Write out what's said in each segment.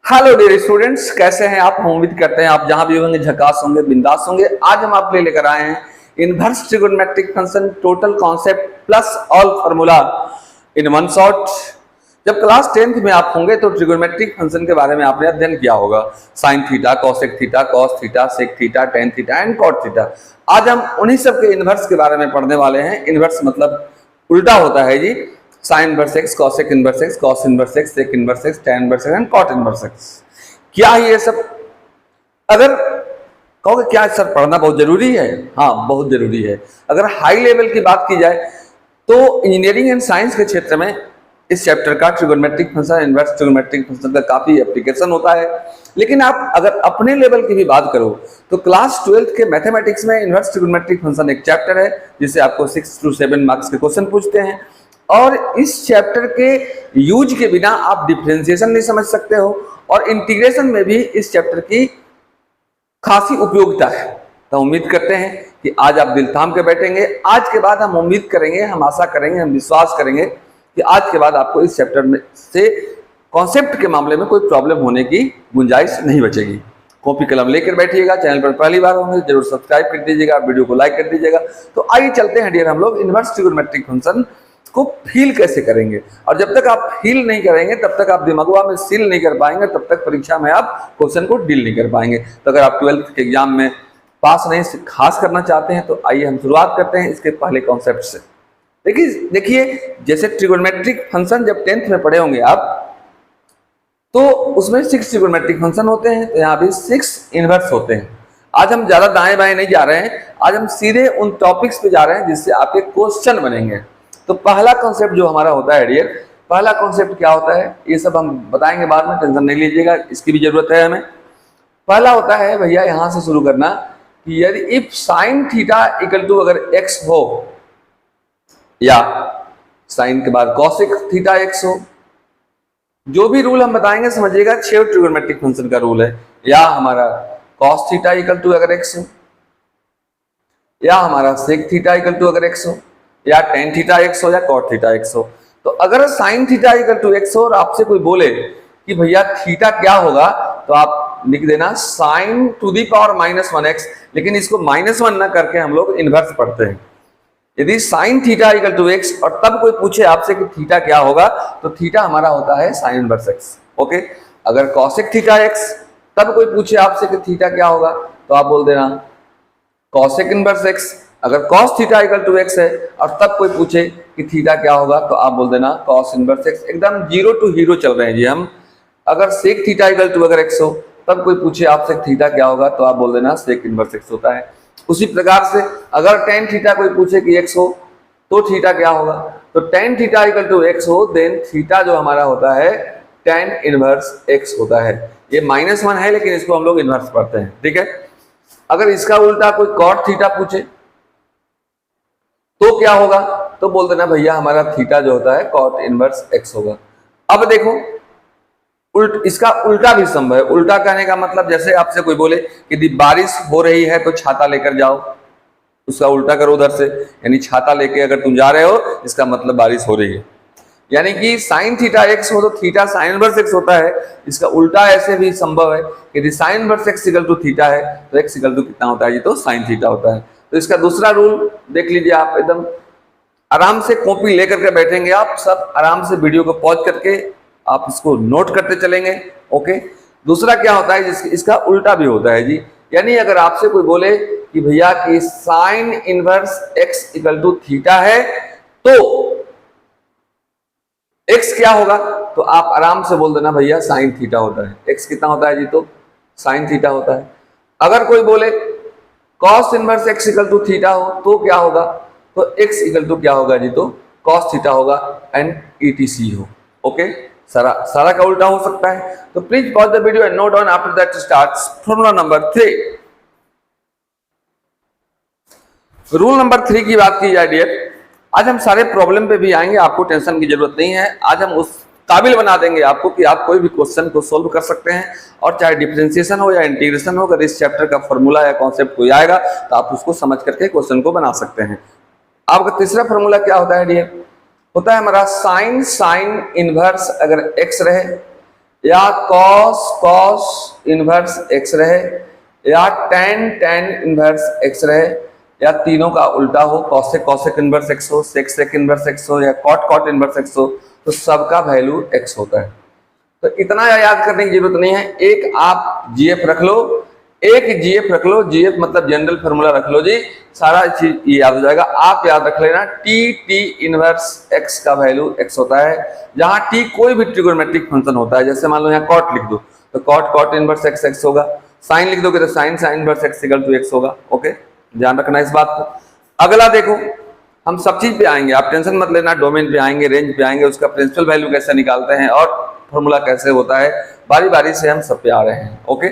Hello dear students, कैसे हैं आप। हम उम्मीद करते हैं आप जहां भी होंगे झकास होंगे, बिंदास होंगे। आज हम आपके लिए लेकर आए हैं inverse trigonometric function total concept plus all formula in one shot. जब क्लास 10th में आप होंगे तो ट्रिगोनोमेट्रिक फंक्शन के बारे में आपने अध्ययन किया होगा। Sine theta, cosec theta, cos theta, sec theta, tan theta and cot theta. आज हम उन्हीं सब के इनवर्स के बारे में पढ़ने वाले हैं। इनवर्स मतलब उल्टा होता है जी। Sine inverse x, cosec inverse x, cos inverse x, sec inverse x, tan inverse x and cot inverse x. क्या है ये सब? अगर कहोगे क्या सर पढ़ना बहुत जरूरी है? हाँ, बहुत जरूरी है। अगर हाई लेवल की बात की जाए तो इंजीनियरिंग एंड साइंस के क्षेत्र में इस चैप्टर का trigonometric function, inverse trigonometric function का काफी एप्लीकेशन होता है। लेकिन आप अगर अपने लेवल की भी बात करो तो क्लास 12th के मैथमेटिक्स में इनवर्स ट्रिगोनोमेट्रिक फंक्शन एक चैप्टर है जिसे आपको 6 to 7 मार्क्स के क्वेश्चन पूछते हैं। और इस चैप्टर के यूज के बिना आप डिफरेंशिएशन नहीं समझ सकते हो और इंटीग्रेशन में भी इस चैप्टर की खासी उपयोगिता है। तो उम्मीद करते हैं कि आज आप दिल थाम के बैठेंगे। आज के बाद हम उम्मीद करेंगे, हम आशा करेंगे, हम विश्वास करेंगे कि आज के बाद आपको इस चैप्टर में से कॉन्सेप्ट के मामले में कोई प्रॉब्लम होने की गुंजाइश नहीं बचेगी। कॉपी कलम लेकर बैठिएगा। चैनल पर पहली बार होंगे जरूर सब्सक्राइब कर दीजिएगा, वीडियो को लाइक कर दीजिएगा। तो आइए चलते हैं डियर, हम लोग इनवर्स ट्रिगोनोमेट्रिक फंक्शन को फील कैसे करेंगे। और जब तक आप फील नहीं करेंगे तब तक आप दिमागवा में सील नहीं कर पाएंगे, तब तक परीक्षा में आप क्वेश्चन को डील नहीं कर पाएंगे। तो अगर आप 12th के एग्जाम में पास नहीं खास करना चाहते हैं तो आइए हम शुरुआत करते हैं इसके पहले कॉन्सेप्ट से। देखिए जैसे ट्रिगोनोमेट्रिक फंक्शन जब 10th में पढ़े होंगे आप तो उसमें 6 ट्रिगोनोमेट्रिक फंक्शन होते हैं, तो यहाँ भी 6 इनवर्स होते हैं। आज हम ज्यादा दाएं बाएं नहीं जा रहे हैं, आज हम सीधे उन टॉपिक्स पे जा रहे हैं जिससे आपके क्वेश्चन बनेंगे। तो पहला कॉन्सेप्ट जो हमारा होता है डियर, पहला कॉन्सेप्ट क्या होता है ये सब हम बताएंगे बाद में, टेंशन नहीं लीजिएगा, इसकी भी जरूरत है हमें। पहला होता है भैया यहां से शुरू करना कि यदि if sine theta equal to अगर एक्स हो या साइन के बाद कॉसेक थीटा एक्स हो, जो भी रूल हम बताएंगे समझिएगा 6 ट्रिगोनोमेट्रिक फंक्शन का रूल है। या हमारा कॉस थीटा इक्वल टू अगर एक्स हो, या हमारा सेक थीटा इक्वल टू अगर एक्स हो, या टेन थीटा एक्स हो, या कॉट थीटा एक्स हो। तो अगर sine theta equal to x हो और आपसे कोई बोले कि भैया थीटा क्या होगा, तो आप लिख देना sign to the power -1x। लेकिन इसको -1 ना करके हम लोग इनवर्स पढ़ते हैं। यदि sine theta equal to x और तब कोई पूछे आपसे कि थीटा क्या होगा, तो थीटा हमारा होता है साइन इनवर्स एक्स। ओके, अगर कॉसेक थीटा एक्स तब कोई पूछे आपसे कि थीटा क्या होगा, तो आप बोल देना कॉसेक इनवर्स एक्स। अगर cos theta equal to x है और तब कोई पूछे कि थीटा क्या होगा, तो आप बोल देना कॉस इनवर्स एक्स। एकदम 0 to हीरो चल रहे हैं जी हम। अगर सेक थीटा इक्वल टू अगर एक्स हो तब कोई पूछे आपसे थीटा क्या होगा, तो आप बोल देना सेक इनवर्स एक्स होता है। उसी प्रकार से अगर टेन थीटा कोई पूछे कि एक्स हो तो थीटा क्या होगा, तो tan theta equal to x हो देन थीटा जो हमारा होता है टेन इनवर्स एक्स होता है। ये -1 है लेकिन इसको हम लोग इनवर्स पढ़ते हैं, ठीक है। अगर इसका उल्टा कोई कॉट थीटा पूछे तो क्या होगा, तो बोल देना भैया हमारा थीटा जो होता है कॉट इनवर्स एक्स होगा। अब देखो इसका उल्टा भी संभव है। उल्टा कहने का मतलब जैसे आपसे कोई बोले कि यदि बारिश हो रही है तो छाता लेकर जाओ, उसका उल्टा करो उधर से, यानी छाता लेके अगर तुम जा रहे हो इसका मतलब बारिश हो रही है। यानी कि साइन थीटा एक्स हो तो थीटा साइन इनवर्स एक्स होता है। इसका उल्टा ऐसे भी संभव है कि यदि sine inverse x equal to theta है तो एक्स इक्वल टू कितना होता है जी, तो साइन थीटा होता है। तो इसका दूसरा रूल देख लीजिए आप, एकदम आराम से कॉपी लेकर के बैठेंगे आप सब, आराम से वीडियो को पॉज करके आप इसको नोट करते चलेंगे। ओके, दूसरा क्या होता है इसका उल्टा भी होता है जी। यानी अगर आपसे कोई बोले कि भैया कि sine inverse x equal to theta है तो एक्स क्या होगा, तो आप आराम से बोल देना भैया साइन थीटा होता है। एक्स कितना होता है जी, तो साइन थीटा होता है। अगर कोई बोले cos inverse x equal to theta हो तो क्या होगा, तो एक्स इक्वल टू क्या होगा जी, तो कॉस थीटा होगा एंड ETC हो। ओके, सारा का उल्टा हो सकता है। तो please pause the video and note down, after that starts formula number 3। Rule number 3 की बात की जाए डियर, आज हम सारे प्रॉब्लम पे भी आएंगे, आपको टेंशन की जरूरत नहीं है। आज हम उस काबिल बना देंगे आपको कि आप कोई भी क्वेश्चन को सोल्व कर सकते हैं, और चाहे डिफरेंशिएशन हो या इंटीग्रेशन हो, अगर इस चैप्टर का फॉर्मूला या कॉन्सेप्ट कोई आएगा तो आप उसको समझ करके क्वेश्चन को बना सकते हैं। आपका तीसरा फॉर्मूला क्या होता है डियर, होता है हमारा साइन इनवर्स अगर एक्स रहे या कॉस इनवर्स एक्स रहे, या टेन इनवर्स एक्स रहे, या तीनों का उल्टा हो, कॉसेक इनवर्स एक्स हो, सेक इनवर्स एक्स हो, या कॉट इनवर्स एक्स हो, तो सबका वैल्यू एक्स होता है। तो इतना याद करने की जरूरत नहीं है। एक आप जीएफ रख लो, जीएफ मतलब जनरल फॉर्मूला रख लो जी, सारा चीज ये याद हो जाएगा। आप याद रख लेना टी इनवर्स एक्स का वैल्यू एक्स होता है, जहां टी कोई भी ट्रिगोनोमेट्रिक फंक्शन होता है। जैसे मान लो यहाँ कॉट लिख दो तो कॉट इनवर्स एक्स एक्स होगा, साइन लिख दोगे तो sine inverse x equal to x होगा। ओके, ध्यान रखना इस बात को। अगला देखो, हम सब चीज पे आएंगे, आप टेंशन मत लेना, डोमेन पे आएंगे, रेंज पे आएंगे, उसका प्रिंसिपल वैल्यू कैसे निकालते हैं और फॉर्मूला कैसे होता है, बारी बारी से हम सब पे आ रहे हैं। ओके,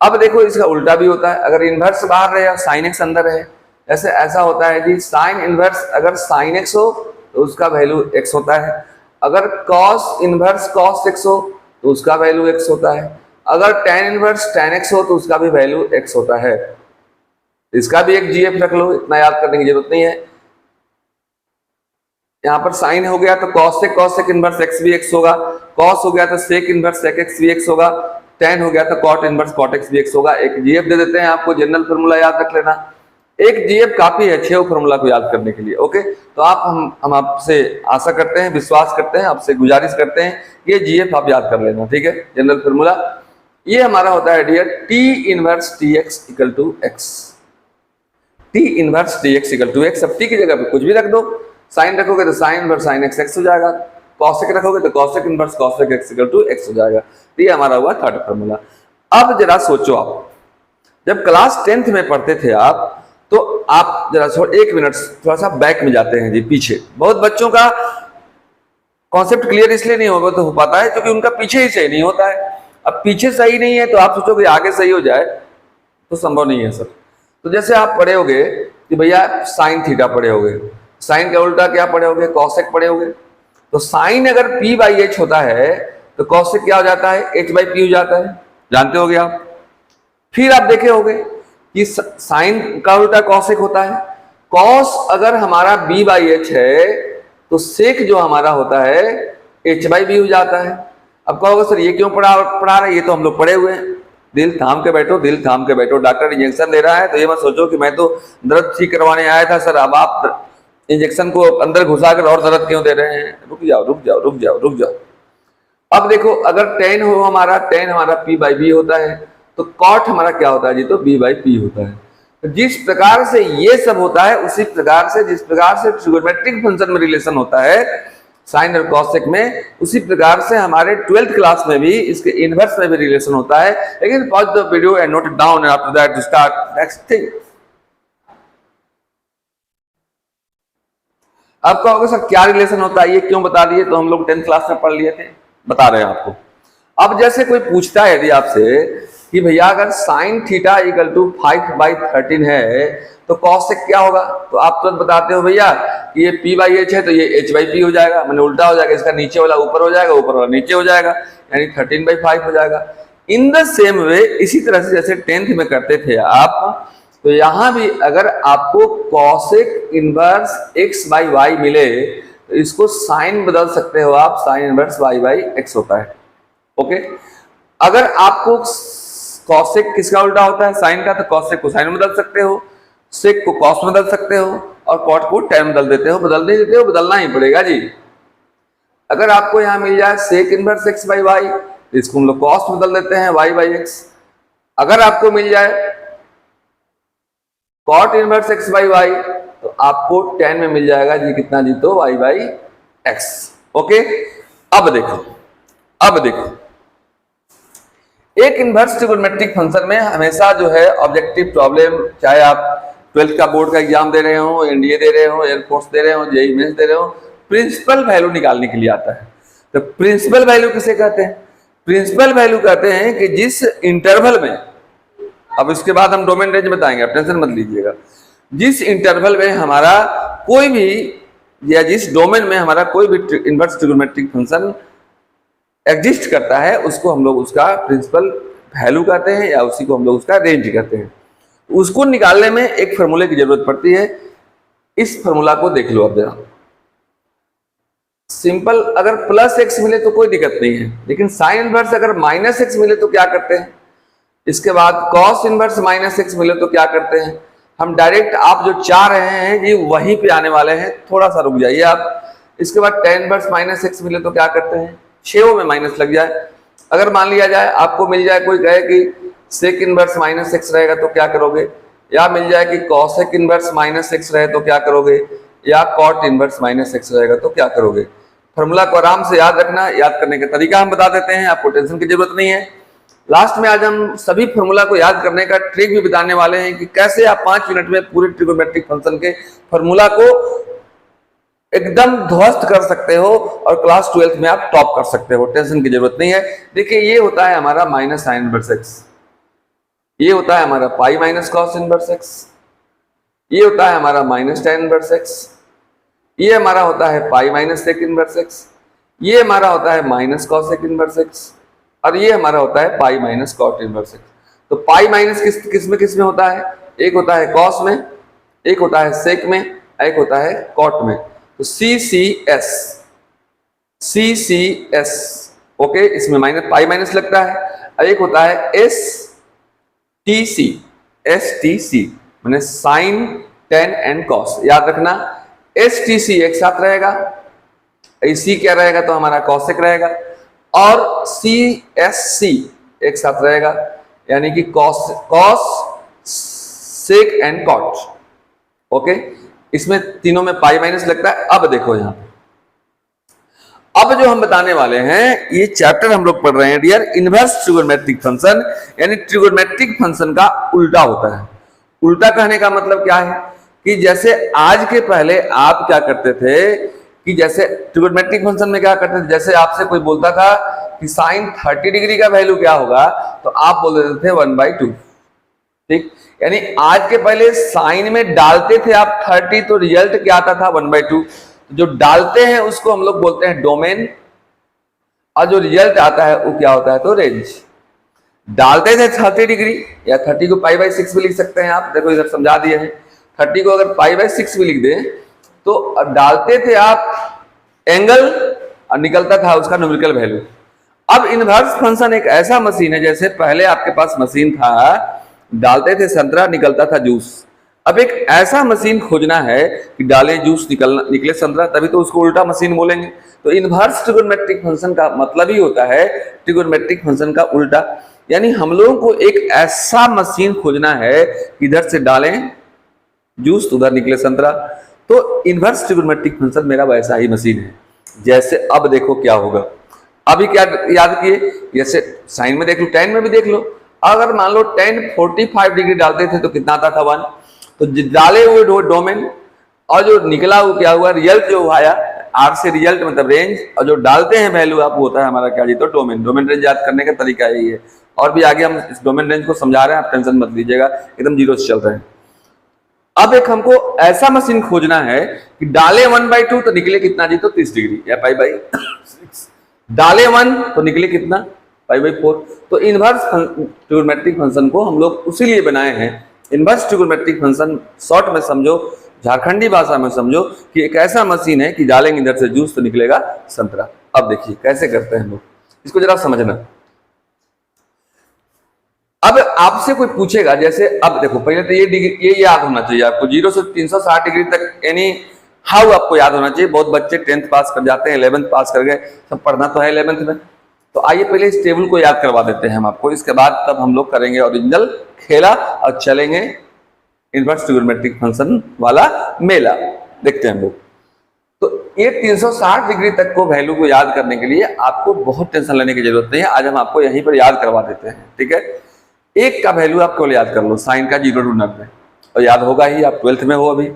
अब देखो इसका उल्टा भी होता है। अगर इनवर्स बाहर रहे और साइन एक्स अंदर है, जैसे ऐसा होता है जी, साइन इनवर्स अगर साइन एक्स हो तो उसका वैल्यू एक्स होता है, अगर कॉस इनवर्स कॉस एक्स हो तो उसका वैल्यू एक्स होता है, अगर टेन इनवर्स टेन एक्स हो तो उसका भी वैल्यू एक्स होता है। इसका भी एक जीएफ रख लो, इतना याद करने की जरूरत नहीं है। यहाँ पर साइन हो गया तो कॉसेक इनवर्स एक्स भी एक्स होगा, कॉस हो गया तो सेक इनवर्स सेक एक्स भी एक्स होगा, टेन हो गया तो कॉट इनवर्स कॉट एक्स भी एक्स होगा। एक जीएफ दे देते हैं आपको, जनरल फॉर्मूला याद रख लेना। एक जीएफ काफी अच्छे हो फॉर्मूला को याद करने के लिए। ओके, तो आप हम आपसे आशा करते हैं, विश्वास करते हैं, आपसे गुजारिश करते हैं, ये जीएफ आप याद कर लेना, ठीक है। जनरल फॉर्मूला ये हमारा होता है dear, T inverse T x equal to x, T inverse T x equal to x. अब टी की जगह पे कुछ भी रख दो, साइन रखोगे तो sine inverse sine x x हो जाएगा, कॉसेक रखोगे तो cosec inverse cosec x equal to x हो जाएगा। तो ये हमारा हुआ थर्ड फॉर्मूला। अब जरा सोचो, आप जब क्लास 10th में पढ़ते थे आप, तो आप जरा एक मिनट थोड़ा सा बैक में जाते हैं जी, पीछे। बहुत बच्चों का कॉन्सेप्ट क्लियर इसलिए नहीं हो पाता है क्योंकि उनका पीछे ही सही नहीं होता है। अब पीछे सही नहीं है तो आप सोचोगे आगे सही हो जाए, तो संभव नहीं है सर। तो जैसे आप पढ़े होगे कि भैया साइन थीटा पढ़े होगे, साइन का उल्टा क्या पढ़े होगे, कॉसेक पढ़े होगे। तो साइन अगर पी बाई एच होता है तो कॉसेक क्या हो जाता है, एच बाई पी हो जाता है, जानते होगे आप। फिर आप देखे होगे कि साइन का उल्टा कॉसेक होता है, कॉस अगर हमारा बी बाई एच है तो सेक जो हमारा होता है एच बाई बी हो जाता है। अब कहोगे सर ये क्यों पढ़ा रहे हैं, ये तो हम लोग पढ़े हुए हैं। दिल थाम के बैठो, दिल थाम के बैठो। डॉक्टर इंजेक्शन दे रहा है तो ये मत सोचो कि मैं तो दर्द ठीक करवाने आया था सर, अब आप इंजेक्शन को अंदर घुसा कर और दर्द क्यों दे रहे हैं। रुक जाओ रुक जाओ रुक जाओ रुक जाओ। अब देखो, अगर टेन हो हमारा, टेन हमारा पी बाई बी होता है, तो कॉट हमारा क्या होता है जी, तो बी बाई पी होता है। तो जिस प्रकार से ये सब होता है उसी प्रकार से, जिस प्रकार से ट्रिगोनोमेट्रिक फंक्शन में रिलेशन होता है साइन और कॉसेक में, उसी प्रकार से हमारे 12th क्लास में भी इसके इनवर्स में भी रिलेशन होता है। लेकिन pause the video and note it down, and after that to start next thing. अब कहोगे सर क्या रिलेशन होता है, ये क्यों बता दिए, तो हम लोग 10th क्लास में पढ़ लिए थे, बता रहे हैं आपको। अब जैसे कोई पूछता है यदि आपसे कि भैया अगर साइन थीटा इक्वल टू 5/13 है तो कॉसेक क्या होगा, तो आप तुरंत बताते हो भैया कि ये पी बाई एच है तो ये एच बाई पी हो जाएगा, मैंने उल्टा हो जाएगा, इसका नीचे वाला ऊपर हो जाएगा, ऊपर वाला नीचे हो जाएगा, यानी 13/5 हो जाएगा। इन द सेम वे, इसी तरह से जैसे 10th में करते थे आप, तो यहां भी अगर आपको cosec inverse x by y मिले तो इसको साइन बदल सकते हो आप, sine inverse y by x होता है। ओके, अगर आपको कॉसेक किसका उल्टा होता है, साइन का, तो कॉसेक को साइन में बदल सकते हो, सेक को कॉस में बदल सकते हो, और कॉट को टेन बदल देते हो। बदल नहीं देते हो, बदलना ही पड़ेगा जी। अगर आपको यहां मिल जाए sec inverse x by y, तो इसको हम लोग कॉस में बदल देते हैं, वाई बाई एक्स। अगर आपको मिल जाए cot inverse x by y, तो आपको 10 में मिल जाएगा जी, कितना जी, तो वाई बाई एक्स। ओके, अब देखो एक इनवर्स ट्रिगोनोमेट्रिक फंक्शन में हमेशा जो है ऑब्जेक्टिव प्रॉब्लम, चाहे आप 12th का बोर्ड का एग्जाम दे रहे हो, एनडीए दे रहे हो, एयरफोर्स दे रहे हो, जेईई मेंस दे रहे हो, प्रिंसिपल वैल्यू निकालने के लिए आता है। तो प्रिंसिपल वैल्यू किसे कहते हैं, प्रिंसिपल वैल्यू कहते हैं कि जिस इंटरवल में, अब इसके बाद हम डोमेन रेंज बताएंगे, आप टेंशन मत लीजिएगा, जिस इंटरवल में हमारा कोई भी, या जिस डोमेन में हमारा कोई भी इनवर्स ट्रिगोनोमेट्रिक फंक्शन एग्जिस्ट करता है, उसको हम लोग उसका प्रिंसिपल वैल्यू कहते हैं, या उसी को हम लोग उसका रेंज कहते हैं। उसको निकालने में एक फॉर्मूले की जरूरत पड़ती है। इस फॉर्मूला को देख लो अब जरा। सिंपल अगर प्लस एक्स मिले तो कोई दिक्कत नहीं है, लेकिन साइन इनवर्स अगर माइनस एक्स मिले तो क्या करते हैं, इसके बाद कॉस इनवर्स माइनस एक्स मिले तो क्या करते हैं। हम डायरेक्ट आप जो चाह रहे हैं ये वहीं पे आने वाले हैं, थोड़ा सा रुक जाइए आप। इसके बाद टेन इनवर्स माइनस एक्स मिले तो क्या करते हैं, छेओं में माइनस लग जाए। अगर मान लिया जाए आपको मिल जाए, कोई कहे कि सेक इनवर्स माइनस एक्स रहेगा तो क्या करोगे, या मिल जाए कि कॉसेक इनवर्स माइनस एक्स रहे तो क्या करोगे, या कॉट इनवर्स माइनस एक्स रहेगा तो क्या करोगे। फॉर्मूला को आराम से याद रखना, याद करने का तरीका हम बता देते हैं, आपको टेंशन की जरूरत नहीं है। लास्ट में आज हम सभी फॉर्मूला को याद करने का ट्रिक भी बताने वाले हैं कि कैसे आप 5 मिनट में पूरे ट्रिगोनोमेट्रिक फंक्शन के फॉर्मूला को एकदम ध्वस्त कर सकते हो और क्लास 12th में आप टॉप कर सकते हो, टेंशन की जरूरत नहीं है। देखिए ये होता है हमारा माइनस साइन इनवर्स एक्स, ये होता है हमारा पाई माइनस कॉस इनवर्स एक्स, ये होता है हमारा माइनस टेन इनवर्स एक्स, ये हमारा होता है pi minus sec inverse x, ये हमारा होता है माइनस कॉसेक इनवर्स एक्स, और ये हमारा होता है pi minus cot inverse x. तो पाई माइनस किस में होता है, एक होता है कॉस में, एक होता है सेक में, एक होता है कॉट में। तो सी सी एस ओके, इसमें माइनस पाई माइनस लगता है। और एक होता है एस टी सी मैंने साइन टेन एंड कॉस, याद रखना एस टी सी एक साथ रहेगा, सी क्या रहेगा तो हमारा कॉसेक रहेगा, और सी एस सी एक साथ रहेगा, यानी कि cosec and cot. Okay, इसमें तीनों में पाई माइनस लगता है। अब देखो यहां पे, अब जो हम बताने वाले हैं ये चैप्टर हम लोग पढ़ रहे हैं डियर इनवर्स ट्रिगोनोमेट्रिक फंक्शन, यानी ट्रिगोनोमेट्रिक फंक्शन का उल्टा होता है। उल्टा कहने का मतलब क्या है कि जैसे आज के पहले आप क्या करते थे कि जैसे ट्रिगोनोमेट्रिक फंक्शन में क्या करते थे, जैसे आपसे कोई बोलता था कि साइन 30 डिग्री का वैल्यू क्या होगा तो आप बोल देते थे 1/2। ठीक, यानी आज के पहले साइन में डालते थे आप 30 तो रिजल्ट क्या आता था 1/2। जो डालते हैं उसको हम लोग बोलते हैं डोमेन, और जो रिजल्ट आता है वो क्या होता है तो रेंज। डालते थे 30 डिग्री, या 30 को पाई/6 भी लिख सकते हैं आप, देखो इधर समझा दिए हैं। 30 को अगर पाई/6 भी लिख दें तो डालते थे आप एंगल और निकलता था उसका न्यूमेरिकल वैल्यू। अब इनवर्स फंक्शन एक ऐसा मशीन है, जैसे पहले आपके पास मशीन था डालते थे संतरा निकलता था जूस, अब एक ऐसा मशीन खोजना है कि डाले जूस निकले संतरा, तभी तो उसको उल्टा मशीन बोलेंगे। तो इनवर्स ट्रिगोनोमेट्रिक फंक्शन का मतलब ही होता है ट्रिगोनोमेट्रिक फंक्शन का उल्टा, यानी हम लोगों को एक ऐसा मशीन खोजना है कि इधर से डालें जूस तो उधर निकले संतरा। तो इनवर्स ट्रिगोनोमेट्रिक फंक्शन मेरा वैसा ही मशीन है। जैसे अब देखो क्या होगा, अभी क्या याद किए, जैसे साइन में देख लो, tan में भी देख लो। अगर मान लो tan 45 डिग्री डालते थे तो कितना आता था 1, तो डाले हुए डोमेन और जो निकला वो क्या हुआ रिजल्ट जो आया, आर से रिजल्ट मतलब रेंज, और जो डालते हैं वैल्यू आप होता है हमारा क्या जी तो डोमेन रेंज याद करने का तरीका यही है। और भी आगे हम इस डोमेन रेंज को समझा रहे हैं, आप टेंशन मत लीजिएगा, एकदम जीरो से चल रहे हैं। अब एक हमको ऐसा मशीन खोजना है कि डाले 1/2 तो निकले कितना जी तो 30 डिग्री, या पाई/6, डाले 1 तो निकले कितना पाई/4। तो इनवर्स ट्रिगोनोमेट्रिक फंक्शन को हम लोग उसी लिए बनाए हैं। इनवर्स ट्रिगोनोमेट्रिक फंक्शन शॉर्ट में समझो, झारखंडी भाषा में समझो कि एक ऐसा मशीन है कि डालेंगे इधर से जूस तो निकलेगा संतरा। अब देखिए कैसे करते हैं हम लोग, इसको जरा समझना। अब आपसे कोई पूछेगा, जैसे अब देखो पहले तो ये डिग्री ये याद होना चाहिए आपको, 0 से 360 डिग्री तक, यानी हाउ आपको याद होना चाहिए। बहुत बच्चे 10th पास कर जाते हैं, 11th पास कर गए, सब पढ़ना तो है 11th में। तो आइए पहले इस टेबल को याद करवा देते हैं हम आपको, इसके बाद तब हम लोग करेंगे ओरिजिनल खेला और चलेंगे इनवर्स ट्रिगोनोमेट्रिक फंक्शन वाला मेला। देखते हैं हम लोग। तो ये 360 डिग्री तक को वैल्यू को याद करने के लिए आपको बहुत टेंशन लेने की जरूरत नहीं है, आज हम आपको यहीं पर याद करवा देते हैं। ठीक है, एक का वैल्यू आप केवल याद कर लो, साइन का 0 to 90, और याद होगा ही, आप 12th में हो अभी।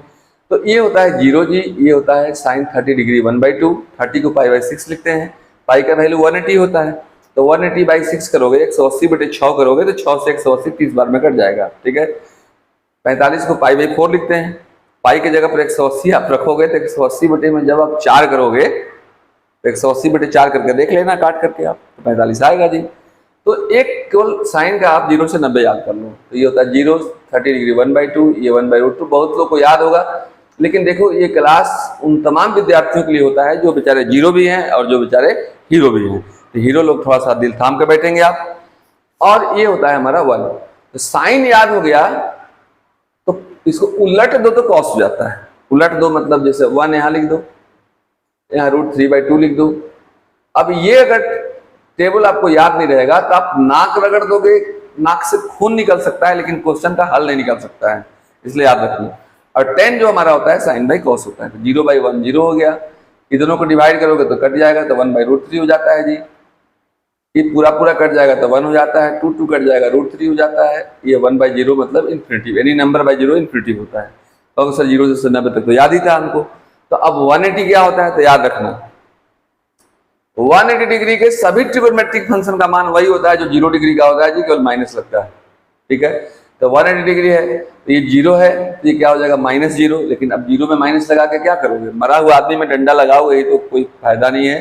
तो ये होता है 0 जी, ये होता है साइन 30 डिग्री 1/2, 30 को पाई/6 लिखते हैं, पाई का वैल्यू 180 होता है, तो 180/6 करोगे 180/6 करोगे तो 6 से 180 30 बार में कट जाएगा। ठीक है, 45 को पाई/4 लिखते हैं, पाई की जगह पर 180 आप रखोगे तो 180 बटे में जब आप 4 करोगे तो 180/4 करके देख लेना काट करके आप, तो 45 आएगा जी। तो एक केवल साइन का आप 0 से 90 याद कर लो, तो ये होता है 0 30 डिग्री 1/2, ये 1/2। बहुत लोग को याद होगा लेकिन देखो ये क्लास उन तमाम विद्यार्थियों के लिए होता है जो बेचारे जीरो भी हैं और जो बेचारे हीरो भी हैं। तो हीरो लोग थोड़ा सा दिल थाम के बैठेंगे आप। और ये होता है हमारा 1। तो साइन याद हो गया तो इसको उलट दो तो कॉस हो जाता है। उलट दो मतलब जैसे 1 यहाँ लिख दो, यहाँ √3/2 लिख दो। अब ये अगर टेबल आपको याद नहीं रहेगा तो आप नाक रगड़ दोगे, नाक से खून निकल सकता है लेकिन क्वेश्चन का हल नहीं निकल सकता है, इसलिए याद रखिए। और 10 जो हमारा होता है साइन बाई कॉस होता है। तो 0/1 0 हो गया, ये दोनों को डिवाइड करोगे तो कट जाएगा, तो 1/√3 हो जाता है जी। ये पूरा पूरा कट जाएगा तो 1 हो जाता है, 2 कट जाएगा √3 हो जाता है। ये 1/0 मतलब infinity, any number by 0 infinity होता है। तो सर 0 से 90 तक तो याद ही था हमको। तो अब 180 क्या होता है तो याद रखना, 180 डिग्री के सभी ट्रिगोनोमेट्रिक फंक्शन का मान वही होता है जो 0 डिग्री का होता है जी, केवल माइनस लगता है। ठीक है, तो 180 डिग्री है तो ये 0 है तो ये क्या हो जाएगा -0। लेकिन अब 0 में माइनस लगा के क्या करोगे, मरा हुआ आदमी में डंडा लगाओगे तो कोई फायदा नहीं है,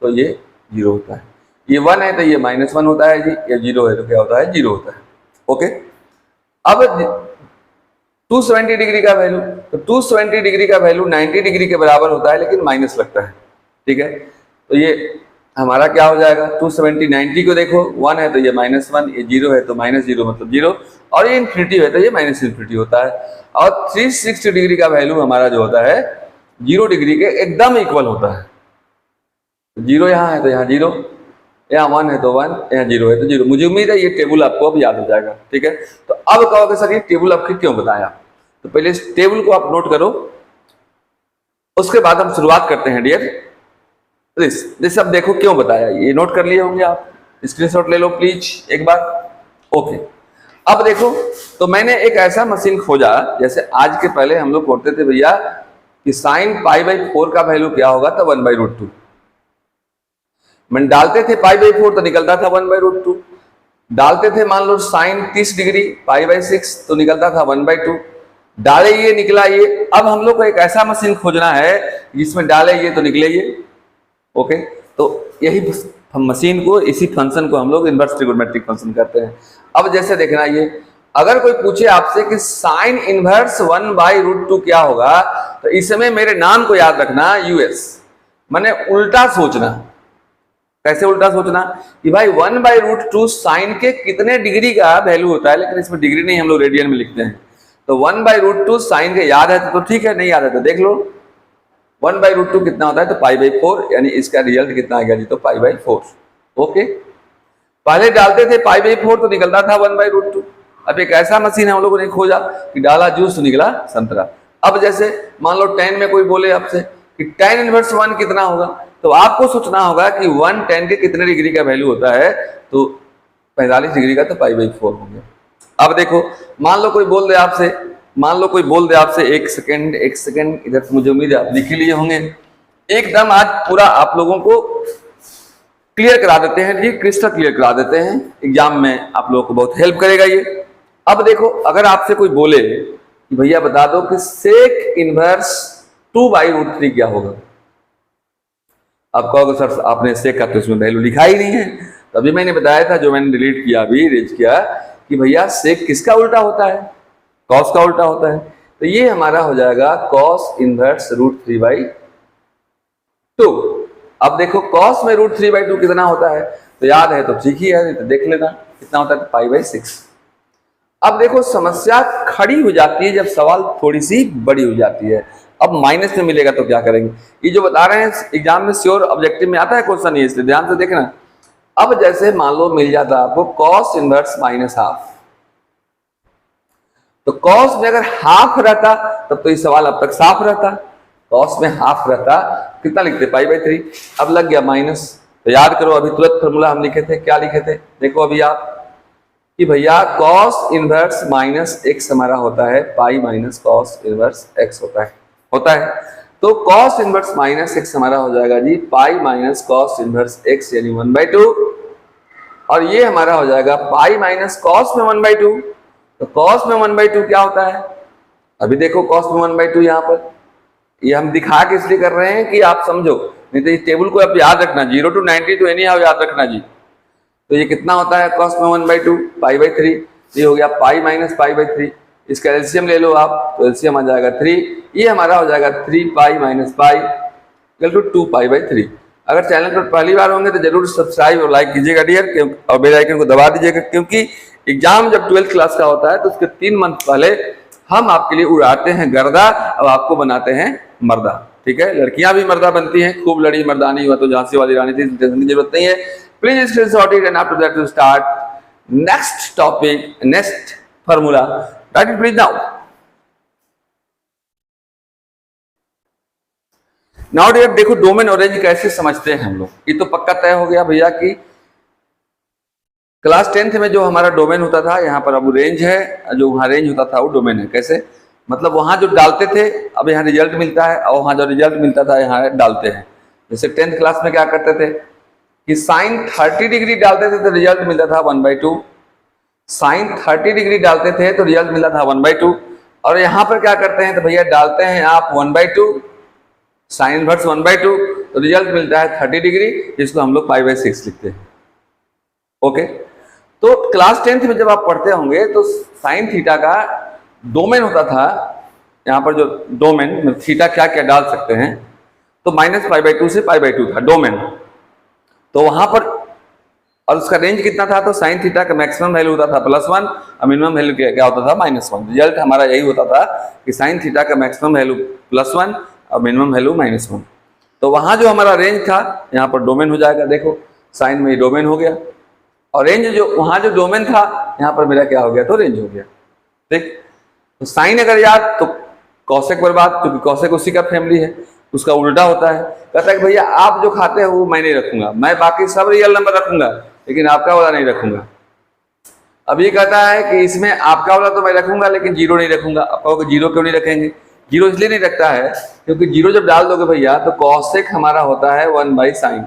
तो ये 0 होता है। ये 1 है तो ये -1 होता है जी, ये 0 है तो क्या होता है 0 होता है। ओके, अब 270 डिग्री का वैल्यू, तो 270 डिग्री का वैल्यू 90 डिग्री के बराबर होता है लेकिन माइनस लगता है। ठीक है, तो ये हमारा क्या हो जाएगा 270, 90 को देखो 1 है तो ये -1, ये 0 है तो -0 मतलब 0, और ये इन्फिनिटी है तो ये -इन्फिनिटी होता है। और 360 डिग्री का वैल्यू हमारा जो होता है 0 डिग्री के एकदम इक्वल होता है। 0 यहाँ है तो यहाँ 0, यहाँ 1 है तो 1, यहाँ 0 है तो 0। मुझे उम्मीद है ये टेबल आपको अब याद हो जाएगा। ठीक है, तो अब कहोगे सर ये टेबल आपको क्यों बताया, तो पहले इस टेबल को आप नोट करो, उसके बाद हम शुरुआत करते हैं डियर। दिस अब देखो क्यों बताया, ये नोट कर लिए होंगे आप, स्क्रीनशॉट ले लो प्लीज एक बार। ओके, अब देखो, तो मैंने एक ऐसा मशीन खोजा, जैसे आज के पहले हम लोग पढ़ते थे भैया कि साइन π/4 का वैल्यू क्या होगा, तो 1/√2। मैंने डालते थे π/4 तो निकलता था 1/√2। डालते थे मान लो साइन 30 डिग्री π/6 तो निकलता था 1/2। डाले ये निकला ये। अब हम लोग को एक ऐसा मशीन खोजना है जिसमें डाले ये तो निकले ये। ओके, तो यही मशीन को, इसी फंक्शन को हम लोग इनवर्स ट्रिगोनोमेट्रिक फंक्शन करते हैं। अब जैसे देखना, ये अगर कोई पूछे आपसे कि साइन इनवर्स 1/√2 क्या होगा, तो इसमें मेरे नाम को याद रखना यूएस, माने उल्टा सोचना। कैसे उल्टा सोचना कि भाई 1/√2 साइन के कितने डिग्री का वैल्यू होता है, लेकिन इसमें डिग्री नहीं, हम लोग रेडियन में लिखते हैं। तो 1/√2 साइन के याद है तो ठीक है, नहीं याद है तो देख लो 1/√2 कितना होता है, तो π/4, यानी इसका रिजल्ट कितना आ गया जी, तो π/4। ओके, पहले डालते थे π/4 तो निकलता था 1/√2। अब एक ऐसा मशीन हम लोगों ने खोजा कि डाला जूस तो निकला संतरा। अब जैसे मान लो 10 में कोई बोले आपसे कि tan इनवर्स 1 कितना होगा, तो आपको सोचना होगा कि 1 tan के कितने डिग्री का वैल्यू होता है, तो 45 डिग्री का, तो π/4 हो गया। अब देखो, मान लो कोई बोल दे आपसे, एक सेकंड इधर से, मुझे उम्मीद है आप लिख ही लिए होंगे। एकदम आज पूरा आप लोगों को क्लियर करा देते हैं जी, क्रिस्टल क्लियर करा देते हैं, एग्जाम में आप लोगों को बहुत हेल्प करेगा ये। अब देखो, अगर आपसे कोई बोले कि भैया बता दो कि सेक इनवर्स 2/√3 क्या होगा, आप कहोगे सर आपने सेक का तो इसमें वैल्यू लिखा ही नहीं है। तो अभी मैंने बताया था, जो मैंने डिलीट किया अभी, रेज किया, कि भैया सेक किसका उल्टा होता है, कॉस का उल्टा होता है। तो ये हमारा हो जाएगा कॉस इनवर्स √3/2। अब देखो कॉस में √3/2 कितना होता है, तो याद है तो ठीक ही है, तो देख लेना कितना होता है, π/6। अब देखो समस्या खड़ी हो जाती है जब सवाल थोड़ी सी बड़ी हो जाती है। अब माइनस में मिलेगा तो क्या करेंगे, ये जो बता रहे हैं एग्जाम में श्योर ऑब्जेक्टिव में आता है क्वेश्चन, ये इसलिए ध्यान से देखना। अब जैसे मान लो मिल जाता आपको कॉस इनवर्स -½ तो कॉस में अगर हाफ रहता तब तो ये सवाल अब तक साफ रहता। कॉस में हाफ रहता कितना लिखते, π/3। अब लग गया माइनस, तो याद करो अभी तुरंत फॉर्मूला हम लिखे थे, क्या लिखे थे, देखो अभी आप कि भैया कॉस इनवर्स -x हमारा होता है pi minus cos inverse x होता है। तो कॉस इनवर्स -x हमारा हो जाएगा जी pi minus cos inverse x, यानी 1/2, और ये हमारा हो जाएगा पाई माइनस कॉस में 1/2। तो कॉस में 1/2 क्या होता है, अभी देखो कॉस में 1/2 यहाँ पर, ये हम दिखा के इसलिए कर रहे हैं कि आप समझो, नहीं तो इस टेबल को आप याद रखना, 0 to 90 तो एनी हाउ याद रखना जी। तो ये कितना होता है कॉस में 1/2, π/3, ये हो गया पाई माइनस π/3, इसका एलसीएम ले लो आप, तो एलसीएम आ जाएगा 3, ये हमारा हो जाएगा 3 pi minus pi equal to 2 pi by 3। अगर चैनल पर पहली बार होंगे तो जरूर सब्सक्राइब और लाइक कीजिएगा डियर, और बेल आइकन को दबा दीजिएगा, क्योंकि एग्जाम जब 12th क्लास का होता है तो उसके 3 मंथ पहले हम आपके लिए उड़ाते हैं गर्दा और आपको बनाते हैं मर्दा। ठीक है, लड़कियां भी मर्दा बनती हैं, खूब लड़ी मर्दानी हुआ तो झांसी वाली रानी थी, टेंशन की जरूरत नहीं है। Please screenshot it and after that to start next topic, next formula, write it please now dear. देखो डोमेन और रेंज कैसे समझते हैं हम लोग, ये तो पक्का तय हो गया भैया कि क्लास 10th में जो हमारा डोमेन होता था, यहाँ पर अब रेंज है, जो वहाँ रेंज होता था वो डोमेन है। कैसे, मतलब वहाँ जो डालते थे अब यहाँ रिजल्ट मिलता है, और वहाँ जो रिजल्ट मिलता था यहाँ डालते हैं। जैसे 10th क्लास में क्या करते थे कि साइन 30 डिग्री डालते थे तो रिजल्ट मिलता था 1/2, साइन 30 डिग्री डालते थे तो रिजल्ट मिलता था 1/2। और यहाँ पर क्या करते हैं तो भैया डालते हैं आप 1/2, साइन इनवर्स 1/2, तो रिजल्ट मिलता है 30 डिग्री, जिसको हम लोग π/6 लिखते हैं। ओके, तो क्लास 10th में जब आप पढ़ते होंगे तो साइन थीटा का डोमेन होता था, यहाँ पर जो डोमेन में थीटा क्या क्या डाल सकते हैं, तो -π/2 से π/2 था डोमेन। तो वहां पर और उसका रेंज कितना था, तो साइन थीटा का मैक्सिमम वैल्यू होता था +1 और मिनिमम वैल्यू क्या होता था -1। रिजल्ट हमारा यही होता था कि साइन थीटा का मैक्सिमम वैल्यू +1 और मिनिमम वैल्यू -1। तो वहां जो हमारा रेंज था यहाँ पर डोमेन हो जाएगा। देखो साइन में डोमेन हो गया, और रेंज जो वहां जो डोमेन था यहाँ पर मेरा क्या हो गया, तो रेंज हो गया। ठीक, तो साइन अगर याद तो कौशिक बर्बाद, क्योंकि कौशिक उसी का फैमिली है, उसका उल्टा होता है। कहता है कि भैया आप जो खाते हो वो मैं नहीं रखूंगा, मैं बाकी सब रियल नंबर रखूंगा लेकिन आपका वाला नहीं रखूंगा। अब ये कहता है कि इसमें आपका वाला तो मैं रखूंगा लेकिन जीरो नहीं रखूंगा। आप कहोगे जीरो क्यों नहीं रखेंगे, जीरो इसलिए नहीं रखता है क्योंकि जीरो जब डाल दोगे भैया तो कौशिक हमारा होता है 1/sin।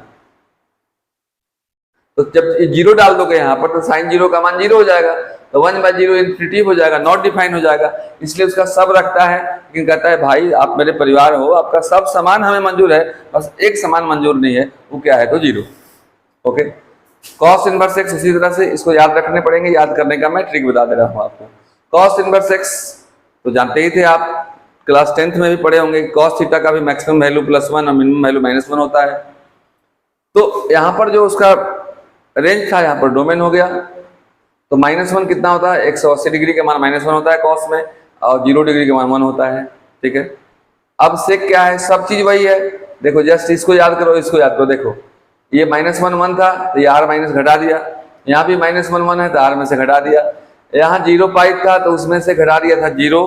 तो जब जीरो डाल दोगे यहाँ पर तो साइन जीरो का मान जीरो हो जाएगा, तो 1/0 इन्फिनिटिव हो जाएगा, नॉट डिफाइन हो जाएगा। इसलिए उसका सब रखता है, लेकिन कहता है भाई आप मेरे परिवार हो, आपका सब समान हमें मंजूर है, बस एक समान मंजूर नहीं है, वो क्या है, तो zero. Okay, cos inverse x उसी तरह से इसको याद रखने पड़ेंगे। याद करने का मैं ट्रिक बता दे रहा हूँ आपको। कॉस इनवर्स एक्स तो जानते ही थे आप, क्लास 10th में भी पढ़े होंगे। कॉस थीटा का भी मैक्सिमम वैल्यू +1 और मिनिमम वैल्यू -1 होता है। तो यहाँ पर जो उसका रेंज था यहाँ पर डोमेन हो गया, तो -1 कितना होता है, 180 डिग्री के मान -1 होता है कॉस में, और 0 डिग्री के मान 1 होता है। ठीक है, अब सेक क्या है, सब चीज वही है। देखो जस्ट इसको याद करो, इसको याद करो। देखो ये -1 था तो ये r माइनस घटा दिया, यहाँ भी -1 है तो r में से घटा दिया, यहाँ 0 पाई था तो उसमें से घटा दिया था 0।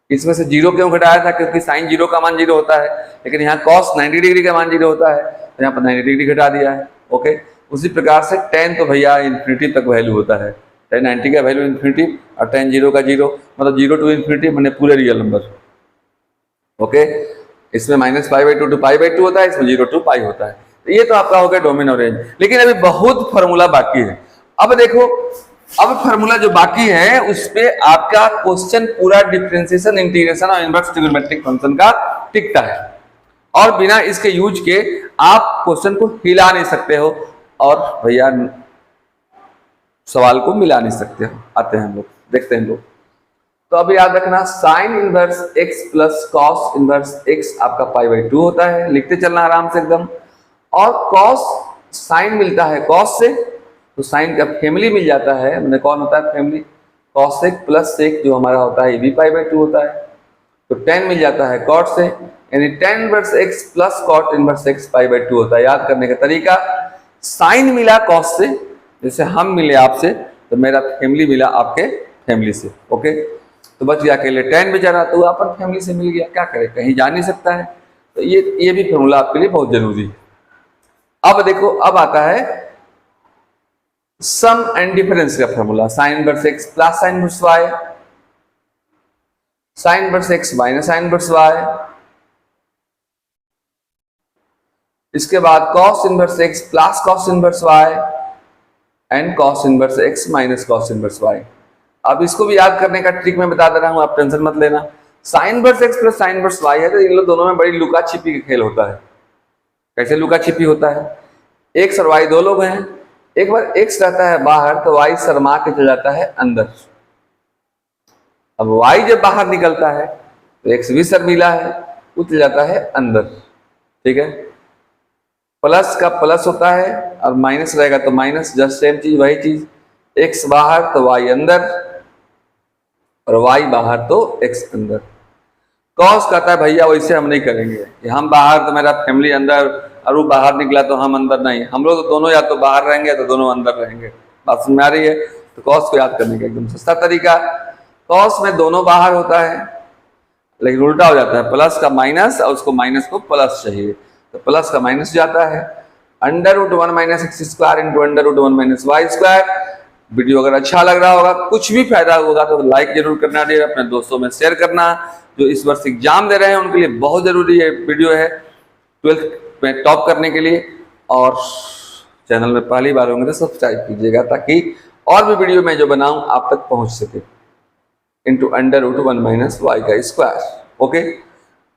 इसमें से 0 क्यों घटाया था, क्योंकि साइन 0 का मान 0 होता है, लेकिन यहाँ कॉस 90 डिग्री का मान 0 होता है, तो यहाँ पर 90 डिग्री घटा दिया है। ओके, उसी प्रकार से tan तो भैया इन्फिनिटी तक वैल्यू होता है, tan 90 का वैल्यू इन्फिनिटी और tan 0 का 0, मतलब 0 to इन्फिनिटी मैंने पूरे रियल नंबर। ओके, इसमें -π/2 to π/2 होता है, इसमें 0 to π होता है। तो ये तो आपका हो गया डोमेन और रेंज, लेकिन अभी बहुत फॉर्मूला बाकी है। अब देखो, अब फॉर्मूला जो बाकी है उस पे आपका क्वेश्चन पूरा डिफरेंशिएशन, इंटीग्रेशन और इनवर्स ट्रिग्नोमेट्रिक फंक्शन का टिकता है, और बिना इसके यूज के आप क्वेश्चन को हिला नहीं सकते हो और भैया सवाल को मिला नहीं सकते हो। आते हैं हम लोग, देखते हैं लोग। तो अब याद रखना, sine inverse x plus cos inverse x आपका π/2 होता है, लिखते चलना आराम से एकदम। और कॉस साइन मिलता है कॉस से, तो साइन का फैमिली मिल जाता है, मैंने कौन होता है family, cosec plus sec जो हमारा होता है ये भी π/2 होता है। तो tan मिल जाता है कॉट से, यानी tan inverse x plus cot inverse x π/2 होता है। याद करने का तरीका, साइन मिला कॉस से, जैसे हम मिले आपसे, तो मेरा फैमिली मिला आपके फैमिली से। ओके, तो बच गया अकेले tan बेचारा, तो अपन फैमिली से मिल गया, क्या करे, कहीं जा नहीं सकता है। तो ये भी फॉर्मूला आपके लिए बहुत जरूरी है। अब देखो, अब आता है सम एंड डिफरेंस का formula, sine inverse x plus sine inverse y, sine inverse x minus sine inverse y, इसके बाद cos inverse x plus cos inverse y and cos inverse x minus cos inverse y। अब इसको भी याद करने का trick मैं बता दे रहा हूं, आप टेंशन मत लेना। Sine inverse x plus sine inverse y है तो इन लोग दोनों में बड़ी लुका छिपी का खेल होता है। कैसे लुका छिपी होता है, x और y दो लोग हैं, एक बार x रहता है बाहर तो y शर्मा के चला जाता है अंदर। अब y जब बाहर निकलता है तो x भी शर्मीला है, उतर जाता है अंदर, ठीक है। प्लस का प्लस होता है और माइनस रहेगा तो माइनस, जस्ट सेम चीज वही चीज, x बाहर तो y अंदर और y बाहर तो x अंदर। कॉस कहता है भैया वैसे हम नहीं करेंगे कि हम बाहर तो मेरा फैमिली अंदर और वो बाहर निकला तो हम अंदर, नहीं, हम लोग तो दोनों या तो बाहर रहेंगे या तो दोनों अंदर रहेंगे। बात समझ में आ रही है? तो कॉस को याद करने का एकदम सस्ता तरीका, कॉस में दोनों बाहर होता है लेकिन उल्टा हो जाता है, प्लस का माइनस और उसको माइनस को प्लस चाहिए तो प्लस का माइनस जाता है। √1 minus x square into √1 minus y square. Video अगर अच्छा लग रहा होगा, कुछ भी फायदा होगा तो लाइक जरूर करना, डियर, अपने दोस्तों में शेयर करना। जो इस वर्ष एग्जाम दे रहे हैं उनके लिए बहुत जरूरी है वीडियो है, 12th में टॉप करने के लिए। और चैनल में पहली बार होंगे तो सब्सक्राइब कीजिएगा ताकि और भी वीडियो मैं जो बनाऊं आप तक पहुंच सके। इंटू √1 माइनस वाई का स्क्वायर। ओके,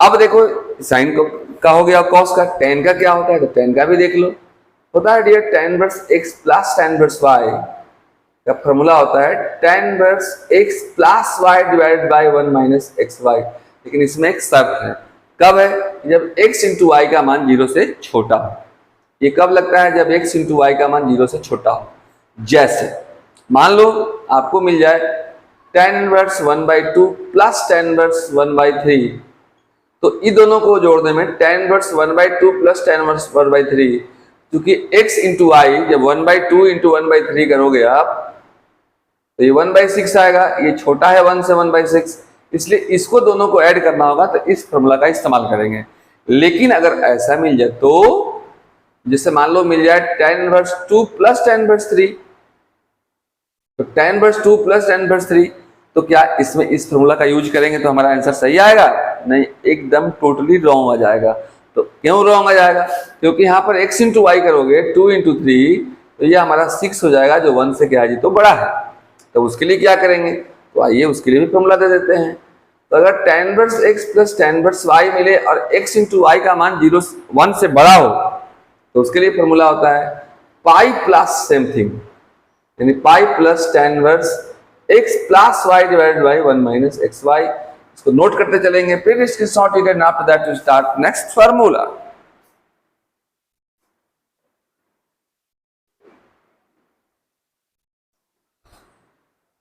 अब देखो साइन का हो गया, कॉस का, टेन का क्या होता है तो टेन का भी देख लो। होता है dear tan inverse x plus tan inverse y का फॉर्मूला होता है tan inverse x plus y divided by 1 minus x y. लेकिन इसमें एक शर्त है, कब है? जब x इंटू वाई का मान 0 से छोटा हो। ये कब लगता है? जब x इंटू वाई का मान 0 से छोटा हो। जैसे मान लो आपको मिल जाए tan inverse 1/2 plus tan inverse 1/3, तो इन दोनों को जोड़ने में tan inverse 1/2 plus tan inverse 1/3, क्योंकि x इंटू वाई जब 1/2 इंटू 1/3 करोगे आप तो ये 1/6 आएगा, ये छोटा है 1 से 1/6, इसलिए इसको दोनों को ऐड करना होगा तो इस फॉर्मूला का इस्तेमाल करेंगे। लेकिन अगर ऐसा मिल जाए तो जैसे मान लो मिल जाए tan inverse 2 plus tan inverse 3, तो tan inverse 2 plus tan inverse 3, तो क्या इसमें इस फॉर्मूला का यूज करेंगे तो हमारा आंसर सही आएगा? नहीं, एकदम टोटली रॉन्ग आ जाएगा। तो क्यों रॉन्ग आ जाएगा? क्योंकि यहाँ पर x इंटू वाई करोगे 2 इंटू 3 तो ये हमारा 6 हो जाएगा, जो 1 से क्या है जी तो बड़ा है। तो उसके लिए क्या करेंगे? तो आइए उसके लिए भी फॉर्मूला दे देते हैं। तो अगर tan inverse x plus tan inverse y मिले और x इंटू वाई का मान 1 से बड़ा हो तो उसके लिए फॉर्मूला होता है पाई प्लस सेम थिंग, यानी pi plus tan inverse x plus y divided by 1 minus x y. इसको नोट करते चलेंगे, फिर इसकी short and after that to start next formula.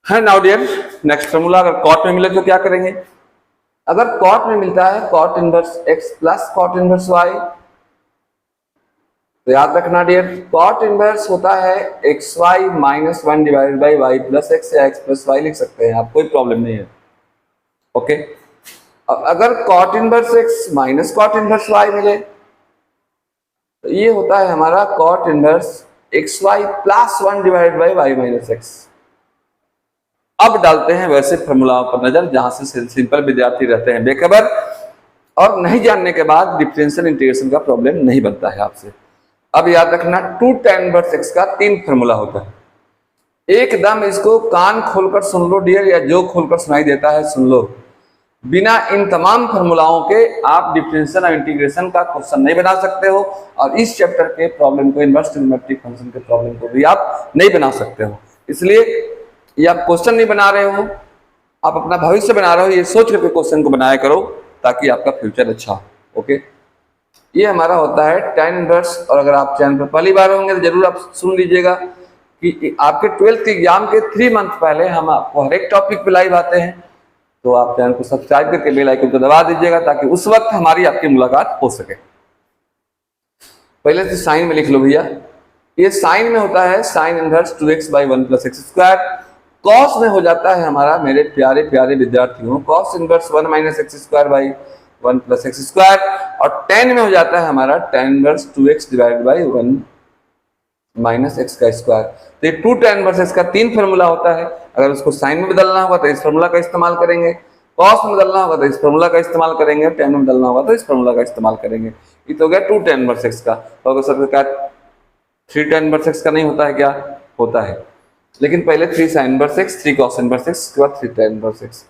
है नाउ डियर, नेक्स्ट फार्मूला अगर कॉट में मिले तो क्या करेंगे? अगर कॉट में मिलता है cot inverse x plus cot inverse y, तो याद रखना डियर, कॉट इनवर्स होता है xy minus 1 divided by y plus x, या x प्लस y लिख सकते हैं आप, कोई प्रॉब्लम नहीं है। ओके, अब अगर cot inverse x minus cot inverse y मिले तो ये होता है हमारा cot inverse xy plus 1 divided by y minus x। अब डालते हैं वैसे फॉर्मूला पर नजर जहां से सिंपल विद्यार्थी रहते हैं बेखबर, और नहीं जानने के बाद डिफरेंशियल इंटीग्रेशन का प्रॉब्लम नहीं बनता है आपसे। अब याद रखना 2 tan इनवर्स x का 3 फॉर्मूला होता है। एकदम इसको कान खोलकर सुन लो डियर, या जो खोलकर सुनाई देता है सुन लो। बिना इन तमाम फॉर्मूलाओं के आप डिफरेंशियल और इंटीग्रेशन का क्वेश्चन नहीं बना सकते हो, और इस चैप्टर के प्रॉब्लम को, इनवर्स ट्रिग्नोमेट्रिक फंक्शन के प्रॉब्लम को भी आप नहीं बना सकते हो। इसलिए ये आप क्वेश्चन नहीं बना रहे हो, आप अपना भविष्य बना रहे हो, ये सोच करके क्वेश्चन को बनाया करो ताकि आपका फ्यूचर अच्छा हो। ओके, ये हमारा होता है tan इनवर्स। और अगर आप चैनल पर पहली बार होंगे तो जरूर आप सुन लीजिएगा कि आपके 12th एग्जाम के 3 मंथ पहले हम आपको हर एक टॉपिक पे लाइव आते हैं, तो आप चैनल को सब्सक्राइब करके बेल आइकन को दबा दीजिएगा ताकि उस वक्त हमारी आपकी मुलाकात हो सके। पहले से साइन में लिख लो भैया, ये साइन में होता है sine inverse 2x by 1 plus x square. Cos में हो जाता है हमारा मेरे प्यारे प्यारे विद्यार्थियों cos inverse 1 minus x square by 1 plus x square, और tan में हो जाता है हमारा tan inverse 2x divided by 1 minus x का स्क्वायर। तो ये 2 tan इनवर्स x का 3 फॉर्मूला होता है। अगर उसको साइन में बदलना होगा तो इस फॉर्मूला का इस्तेमाल करेंगे, कॉस में बदलना होगा तो इस फॉर्मूला का इस्तेमाल करेंगे, tan में बदलना होगा तो इस फॉर्मूला का इस्तेमाल करेंगे। ये तो हो गया 2 tan इनवर्स x का। तो अगर सर क्या 3 tan इनवर्स x का नहीं होता है? क्या होता है, लेकिन पहले 3 sin inverse x, 3 cos inverse x, उसके बाद 3 tan इनवर्स x।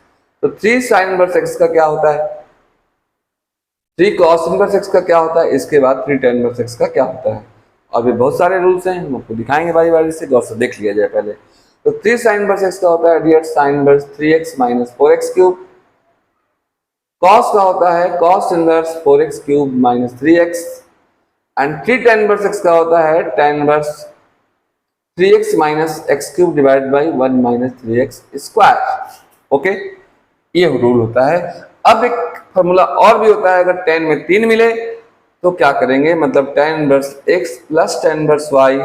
तो 3 sin इनवर्स x का क्या होता है, 3 cos इनवर्स x का क्या होता है, इसके बाद 3 tan इनवर्स x का क्या होता है। और भी बहुत सारे रूल्स हैं, हम आपको दिखाएंगे बारी बारी से, गौर से देख लिया जाए पहले। तो 3 sin इनवर्स x का होता है dear sin inverse 3x minus 4x cube. cos का होता है cos inverse 4x cube minus 3x and 3 tan inverse x का होता है tan inverse 3x minus x cube divide by 1 minus 3x square. Okay, ये रूल होता है। अब एक फॉर्मूला और भी होता है, अगर tan में 3 मिले तो क्या करेंगे, मतलब tan inverse x plus tan inverse y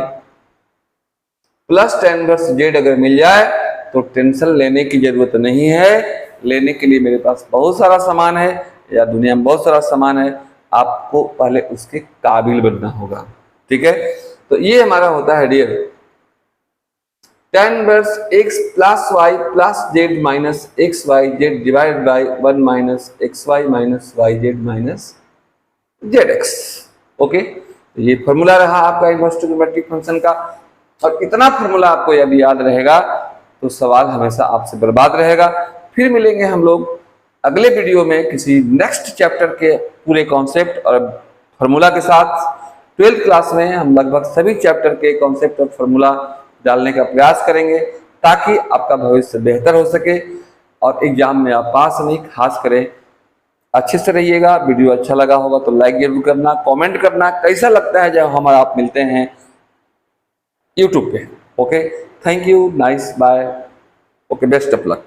plus tan inverse z अगर मिल जाए तो टेंशन लेने की जरूरत नहीं है। लेने के लिए मेरे पास बहुत सारा सामान है, या दुनिया में बहुत सारा सामान है, आपको पहले उसके काबिल बनना होगा। ठीक है, तो ये हमारा होता है dear tan inverse x plus y plus z minus x y z divide by 1 minus x y minus y z minus z x. Okay, तो ये फॉर्मूला रहा आपका इनवर्स ट्रिग्नोमेट्रिक फंक्शन का। और इतना फॉर्मूला आपको यदि याद रहेगा तो सवाल हमेशा आपसे बर्बाद रहेगा। फिर मिलेंगे हम लोग अगले वीडियो में किसी नेक्स्ट चैप्टर के पूरे कॉन्सेप्ट और फॉर्मूला के साथ। 12th क्लास में हम लगभग सभी चैप्टर के कॉन्सेप्ट और फॉर्मूला डालने का प्रयास करेंगे ताकि आपका भविष्य बेहतर हो सके और एग्जाम में आप पास नहीं। खास करें अच्छे से रहिएगा। वीडियो अच्छा लगा होगा तो लाइक जरूर करना, कमेंट करना कैसा लगता है जब हम आप मिलते हैं यूट्यूब पे। Okay, thank you, nice, bye, okay, best of luck.